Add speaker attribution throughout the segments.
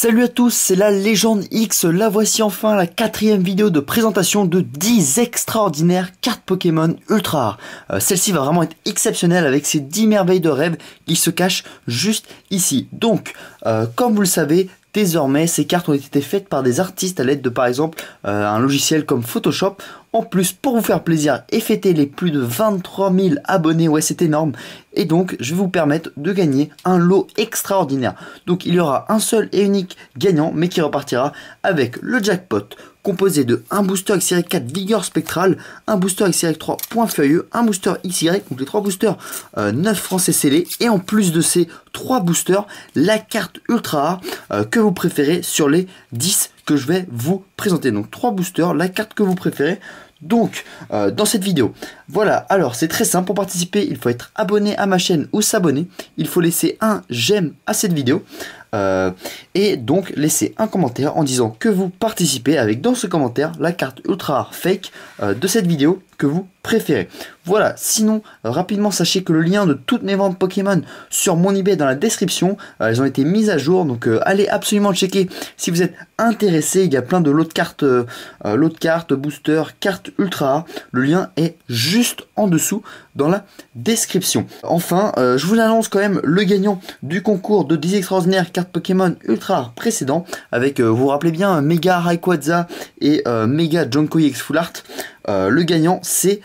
Speaker 1: Salut à tous, c'est la Légende X, la voici enfin la 4e vidéo de présentation de 10 extraordinaires cartes Pokémon ultra rares. Celle-ci va vraiment être exceptionnelle avec ses 10 merveilles de rêve qui se cachent juste ici. Donc, comme vous le savez, désormais ces cartes ont été faites par des artistes à l'aide de par exemple un logiciel comme Photoshop. En plus, pour vous faire plaisir et fêter les plus de 23 000 abonnés, ouais c'est énorme, et donc je vais vous permettre de gagner un lot extraordinaire. Donc il y aura un seul et unique gagnant, mais qui repartira avec le jackpot, composé de un booster XY4 Vigueur Spectrale, un booster XY3 Point Feuilleux, un booster XY, donc les 3 boosters 9 français scellés, et en plus de ces 3 boosters, la carte ultra rare que vous préférez sur les 10 que je vais vous présenter. Donc 3 boosters, la carte que vous préférez. Donc dans cette vidéo, voilà, alors c'est très simple. Pour participer, il faut être abonné à ma chaîne ou s'abonner. Il faut laisser un j'aime à cette vidéo et donc laisser un commentaire en disant que vous participez, avec dans ce commentaire la carte ultra rare fake de cette vidéo que vous préférez. Voilà, sinon rapidement sachez que le lien de toutes mes ventes Pokémon sur mon eBay est dans la description. Elles ont été mises à jour, donc allez absolument checker si vous êtes intéressé. Il y a plein de lots de cartes, boosters, cartes ultra rares. Le lien est juste en dessous dans la description. Enfin, je vous annonce quand même le gagnant du concours de 10 extraordinaires cartes Pokémon ultra rares précédent, avec, vous vous rappelez bien, Mega Rayquaza et Mega Jonko EX Full Art. Le gagnant c'est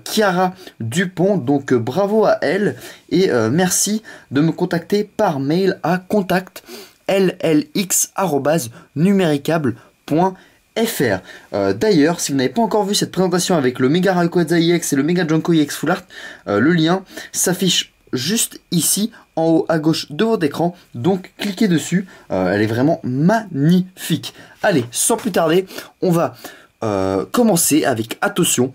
Speaker 1: Chiara Dupont, donc bravo à elle et merci de me contacter par mail à contact@numéricable.fr. D'ailleurs, si vous n'avez pas encore vu cette présentation avec le Mega Rayquaza EX et le Mega Jonko EX Full Art, le lien s'affiche juste ici en haut à gauche de votre écran, donc cliquez dessus. Elle est vraiment magnifique. Allez, sans plus tarder, on va commencer avec, attention,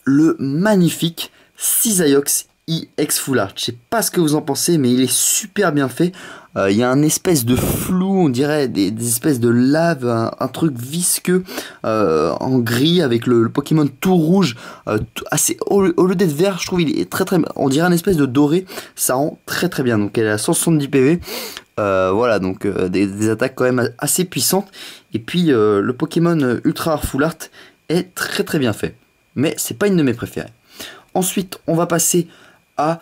Speaker 1: le magnifique Cisaiox EX Full Art. Je sais pas ce que vous en pensez, mais il est super bien fait. Il y a un espèce de flou, on dirait des espèces de lave, un truc visqueux en gris avec le Pokémon tout rouge, assez, au lieu d'être vert, je trouve il est très, on dirait un espèce de doré. Ça rend très bien. Donc elle a 170 PV. Voilà, donc des attaques quand même assez puissantes. Et puis le Pokémon Ultra Rare Full Art est très bien fait. Mais c'est pas une de mes préférées. Ensuite, on va passer à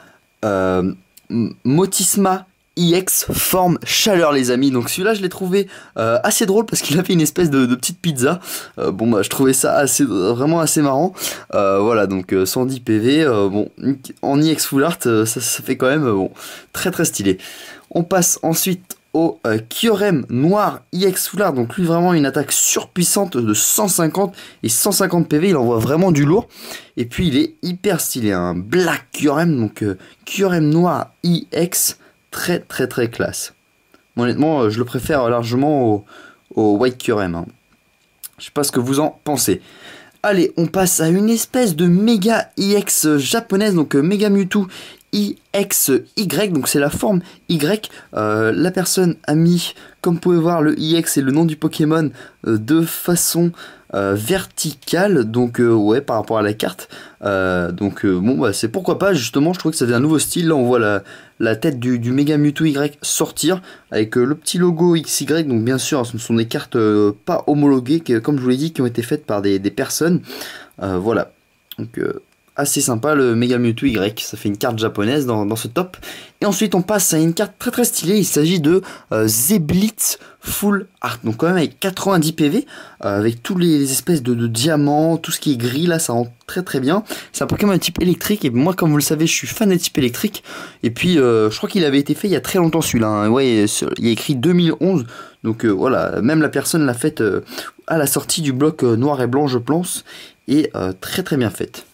Speaker 1: Motisma EX Forme Chaleur, les amis. Donc celui-là, je l'ai trouvé assez drôle parce qu'il a fait une espèce de petite pizza. Bon, bah, je trouvais ça vraiment assez marrant. Voilà, donc 110 PV. Bon, en EX Full Art, ça fait quand même bon, très stylé. On passe ensuite au Kyurem Noir EX Full Art. Donc lui, vraiment une attaque surpuissante de 150 et 150 PV. Il envoie vraiment du lourd. Et puis il est hyper stylé. Un Black Kyurem, donc Kyurem Noir EX. Très classe. Honnêtement, je le préfère largement au White Kyurem. Hein. Je sais pas ce que vous en pensez. Allez, on passe à une espèce de méga EX japonaise, donc Mega Mewtwo EXY, donc c'est la forme Y. La personne a mis, comme vous pouvez voir, le EX et le nom du Pokémon de façon verticale, donc ouais, par rapport à la carte. Bon, bah, c'est pourquoi pas, justement, je trouve que ça fait un nouveau style. Là, on voit la tête du Mega Mewtwo Y sortir avec le petit logo XY. Donc, bien sûr, ce sont des cartes pas homologuées, comme je vous l'ai dit, qui ont été faites par des personnes. Voilà. Donc, assez sympa le Mega Mewtwo Y, ça fait une carte japonaise dans ce top. Et ensuite on passe à une carte très stylée, il s'agit de Zeblitz Full Art, donc quand même avec 90 PV, avec tous les espèces de diamants, tout ce qui est gris là, ça rend très bien. C'est un Pokémon de type électrique, et moi comme vous le savez je suis fan des types électriques, et puis je crois qu'il avait été fait il y a très longtemps celui-là, hein. Ouais, il y a écrit 2011, donc voilà, même la personne l'a faite à la sortie du bloc noir et blanc je pense, et très bien faite.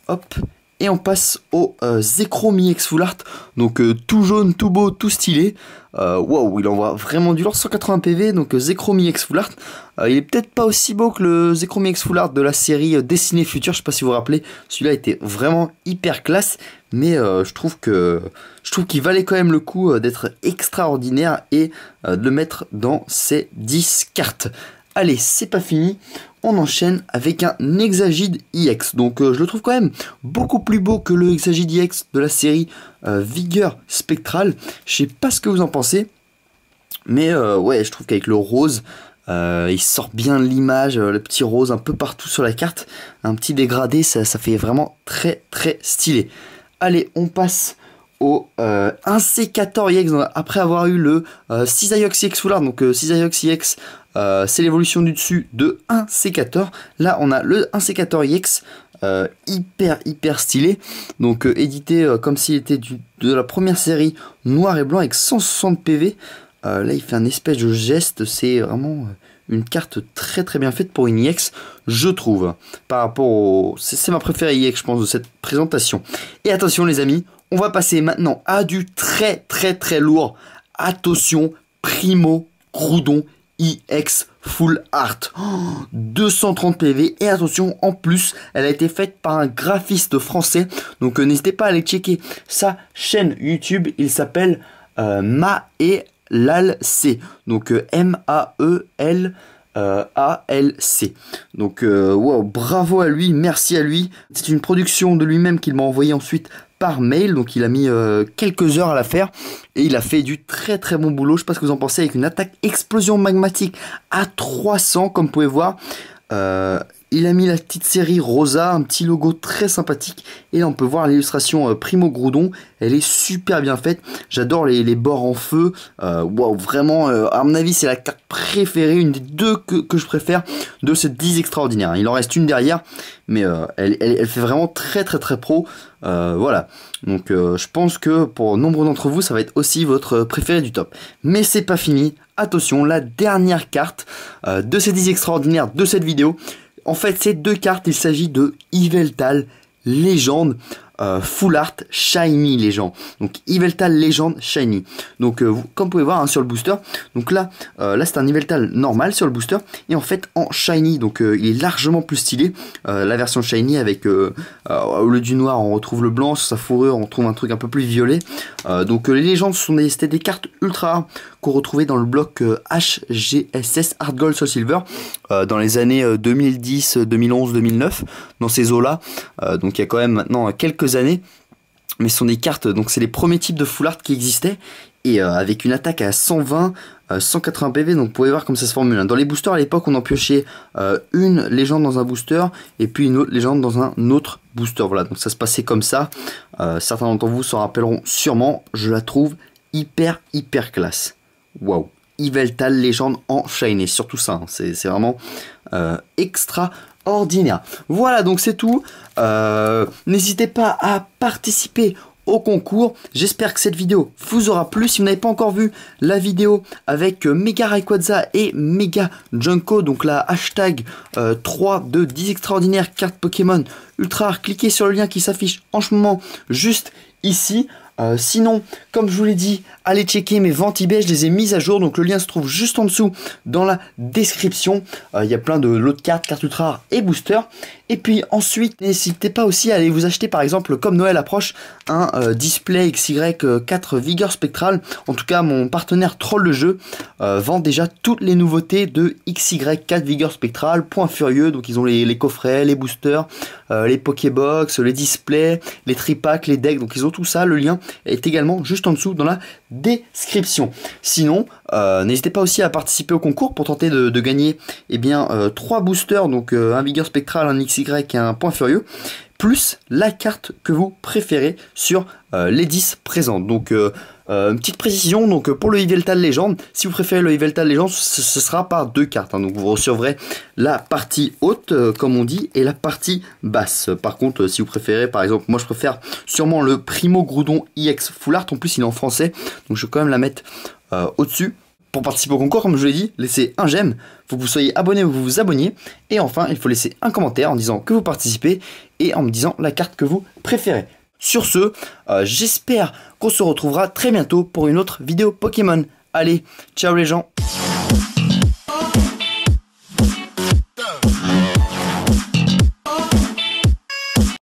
Speaker 1: Hop, et on passe au Zekrom EX Full Art, donc tout jaune, tout beau, tout stylé. Waouh, il envoie vraiment du lourd, 180 PV, donc Zekrom EX Full Art. Il est peut-être pas aussi beau que le Zekrom EX Full Art de la série Destinée Future, je sais pas si vous vous rappelez. Celui-là était vraiment hyper classe, mais je trouve qu'il valait quand même le coup d'être extraordinaire et de le mettre dans ces 10 cartes. Allez, c'est pas fini, on enchaîne avec un Hexagid EX. Donc je le trouve quand même beaucoup plus beau que le Hexagid EX de la série Vigueur Spectrale. Je sais pas ce que vous en pensez. Mais ouais, je trouve qu'avec le rose, il sort bien l'image, le petit rose un peu partout sur la carte. Un petit dégradé, ça fait vraiment très très stylé. Allez, on passe au 1C14EX après avoir eu le Cisaiox EX Full Art. Donc Cisaiox EX, c'est l'évolution du dessus de 1C14. Là, on a le 1C14EX. Hyper stylé, donc édité comme s'il était de la première série noir et blanc avec 160 PV. Là il fait un espèce de geste, c'est vraiment une carte très bien faite pour une EX, je trouve, par rapport au... c'est ma préférée EX, je pense, de cette présentation. Et attention les amis, on va passer maintenant à du très lourd. Attention, Primo Groudon EX Full Art, 230 PV, et attention, en plus elle a été faite par un graphiste français, donc n'hésitez pas à aller checker sa chaîne YouTube. Il s'appelle Maëlalc, donc Maelalc. Donc wow, bravo à lui, merci à lui. C'est une production de lui-même qu'il m'a envoyé ensuite par mail, donc il a mis quelques heures à la faire et il a fait du très bon boulot. Je sais pas ce que vous en pensez, avec une attaque explosion magmatique à 300 comme vous pouvez voir. Il a mis la petite série Rosa, un petit logo très sympathique, et là on peut voir l'illustration Primo Groudon, elle est super bien faite. J'adore les bords en feu, wow, vraiment, à mon avis c'est la carte préférée, une des deux que je préfère de ce 10 extraordinaire. Il en reste une derrière, mais elle fait vraiment très pro, voilà. Donc je pense que pour nombre d'entre vous ça va être aussi votre préféré du top. Mais c'est pas fini, attention, la dernière carte de ces 10 extraordinaires de cette vidéo. En fait, ces deux cartes, il s'agit de Yveltal Légende Full Art Shiny Légende. Donc Yveltal Légende Shiny. Donc comme vous pouvez voir hein, sur le booster. Donc là c'est un Yveltal normal sur le booster. Et en fait en Shiny. Donc il est largement plus stylé. La version Shiny avec au lieu du noir on retrouve le blanc. Sur sa fourrure on retrouve un truc un peu plus violet. Donc les légendes c'était des cartes ultra rares qu'on retrouvait dans le bloc HGSS Hard Gold Soul Silver dans les années 2010, 2011, 2009, dans ces eaux là. Donc il y a quand même maintenant quelques années, mais ce sont des cartes, donc c'est les premiers types de full art qui existaient, et avec une attaque à 120, 180 PV, donc vous pouvez voir comme ça se formule. Dans les boosters à l'époque on en piochait une légende dans un booster et puis une autre légende dans un autre booster, voilà, donc ça se passait comme ça. Certains d'entre vous s'en rappelleront sûrement, je la trouve hyper classe. Waouh, Yveltal légende en shiny, surtout ça, hein, c'est vraiment extraordinaire. Voilà, donc c'est tout. N'hésitez pas à participer au concours. J'espère que cette vidéo vous aura plu. Si vous n'avez pas encore vu la vidéo avec Mega Rayquaza et Mega Junko, donc la hashtag 3 de 10 extraordinaires cartes Pokémon ultra rares, cliquez sur le lien qui s'affiche en ce moment juste ici. Sinon, comme je vous l'ai dit, allez checker mes ventes eBay, je les ai mises à jour, donc le lien se trouve juste en dessous dans la description. Il y a plein de lots de cartes ultra rares et boosters. Et puis ensuite, n'hésitez pas aussi à aller vous acheter, par exemple, comme Noël approche, un display XY4 Vigueur Spectral. En tout cas, mon partenaire Troll le jeu vend déjà toutes les nouveautés de XY4 Vigueur Spectral. Point furieux, donc ils ont les coffrets, les boosters, les Pokébox, les displays, les tripacks, les decks, donc ils ont tout ça. Le lien est également juste en dessous dans la description. Sinon, n'hésitez pas aussi à participer au concours pour tenter de gagner 3 boosters, donc un Vigueur Spectral, un XY et un Point Furieux, plus la carte que vous préférez sur les 10 présentes. Donc une petite précision, donc pour le Yveltal Légende, si vous préférez le Yveltal Légende, ce sera par 2 cartes, hein, donc vous recevrez la partie haute comme on dit et la partie basse. Par contre si vous préférez, par exemple moi je préfère sûrement le Primo Groudon EX Full Art, en plus il est en français, donc je vais quand même la mettre au dessus. Pour participer au concours, comme je vous l'ai dit, laissez un j'aime, il faut que vous soyez abonné ou que vous vous abonniez, et enfin il faut laisser un commentaire en disant que vous participez et en me disant la carte que vous préférez. Sur ce, j'espère qu'on se retrouvera très bientôt pour une autre vidéo Pokémon. Allez, ciao les gens!